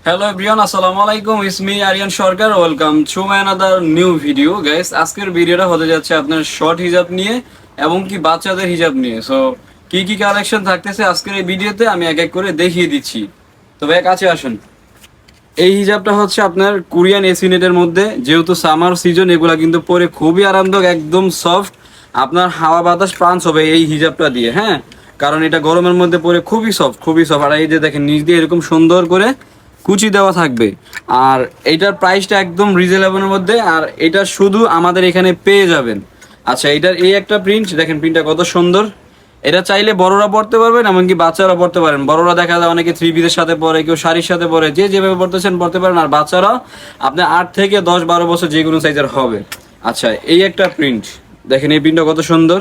Hello everyone, আসসালামু আলাইকুম। It's me Ariyan Sarkar. Welcome to my another new video guys. আজকের ভিডিওটা হতে যাচ্ছে আপনার শর্ট হিজাব নিয়ে এবং কি বাচ্চাদের হিজাব নিয়ে। সো কি কি কালেকশন থাকতেছে আজকের এই ভিডিওতে আমি এক এক করে দেখিয়ে দিচ্ছি। তো ভাই কাছে আসুন। এই হিজাবটা হচ্ছে আপনার কোরিয়ান এসিনেটের মধ্যে, যেহেতু সামার সিজন, এগুলা কিন্তু পরে খুবই আরামদায়ক, একদম সফট। আপনার হাওয়া বাতাস প্রান্স হবে এই হিজাবটা দিয়ে, হ্যাঁ, কারণ এটা গরমের মধ্যে পরে খুবই সফট, খুবই সফট। আর এই যে দেখেন নিচ দিয়ে এরকম সুন্দর করে কুচি দেওয়া থাকবে। আর এইটার প্রাইসটা একদম রিজনেবলের মধ্যে, আর এটা শুধু আমাদের এখানে পেয়ে যাবেন। আচ্ছা, এটার এই একটা প্রিন্ট দেখেন, প্রিন্টটা কত সুন্দর। এটা চাইলে বড়রা পড়তে পারবেন, এমনকি বাচ্চারা পড়তে পারেন। বড়রা দেখা যায় অনেকে থ্রি পিসের সাথে পরে, কেউ শাড়ির সাথে পরে, যে যেভাবে পড়তেছেন পড়তে পারেন। আর বাচ্চারা আপনার 8 থেকে 10-12 বছর যে কোনো সাইজের হবে। আচ্ছা, এই একটা প্রিন্ট দেখেন, এই প্রিন্টটা কত সুন্দর।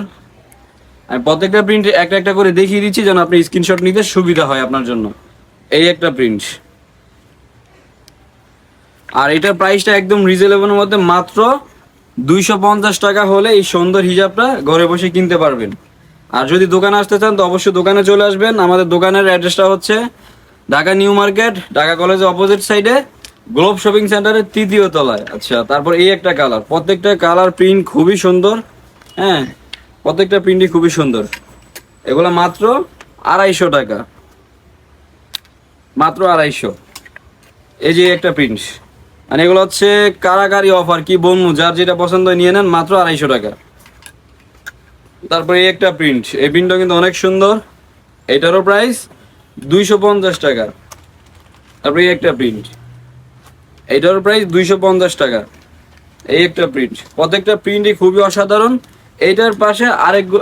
আমি প্রত্যেকটা প্রিন্ট একটা একটা করে দেখিয়ে দিচ্ছি যেন আপনি স্ক্রিনশট নিতে সুবিধা হয় আপনার জন্য। এই একটা প্রিন্ট, আর এটার প্রাইসটা একদম রিজনেবলের মধ্যে, মাত্র 250 টাকা হলে এই সুন্দর হিজাবটা ঘরে বসে কিনতে পারবেন। আর যদি দোকানে আসতে চান তো অবশ্যই দোকানে চলে আসবেন। আমাদের দোকানের অ্যাড্রেসটা হচ্ছে ঢাকা নিউ মার্কেট, ঢাকা কলেজের অপোজিট সাইডে, গ্লোব শপিং সেন্টারের 3য় তলায়। আচ্ছা, তারপর এই একটা কালার, প্রত্যেকটা কালার প্রিন্ট খুবই সুন্দর, হ্যাঁ, প্রত্যেকটা প্রিন্টই খুবই সুন্দর। এগুলো মাত্র 250 টাকা, মাত্র 250। এই যে একটা প্রিন্ট, মানে এগুলো হচ্ছে কারাকারি অফার, কি বলবো, যার যেটা পছন্দ হয় নিয়ে নেন, মাত্র 250 টাকা। তারপরে এই একটা প্রিন্ট, এই প্রিন্টটা কিন্তু অনেক সুন্দর, এটারও প্রাইস 250 টাকা। তারপরে এই একটা প্রিন্ট, এইটারও প্রাইস 250 টাকা। এই একটা প্রিন্ট, প্রত্যেকটা প্রিন্টই খুবই অসাধারণ। এইটার পাশে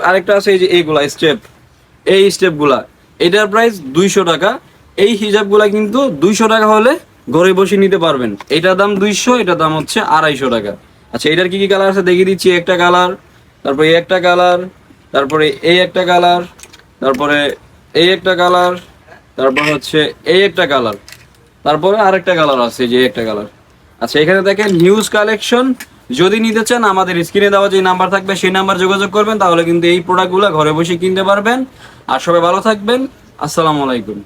আরেকটা আছে, এই যে এইগুলা স্টেপ, এই স্টেপগুলা, এটার প্রাইস 200 টাকা। এই হিজাবগুলা কিন্তু 200 টাকা হলে ঘরে বসে নিতে পারবেন। এটার দাম 200, এটার দাম হচ্ছে 250 টাকা। আচ্ছা, এটার কি কি কালার আছে দেখিয়ে দিচ্ছি। একটা কালার, তারপরে এই একটা কালার, তারপরে এই একটা কালার, তারপরে এই একটা কালার, তারপর হচ্ছে এই একটা কালার, তারপরে আরেকটা কালার আছে, যে একটা কালার। আচ্ছা, এখানে দেখেন হিউজ কালেকশন। যদি নিতে চান আমাদের স্ক্রিনে দেওয়া যে নাম্বার থাকবে সেই নাম্বার যোগাযোগ করবেন, তাহলে কিন্তু এই প্রোডাক্টগুলো ঘরে বসে কিনতে পারবেন। আর সবাই ভালো থাকবেন। আসসালামু আলাইকুম।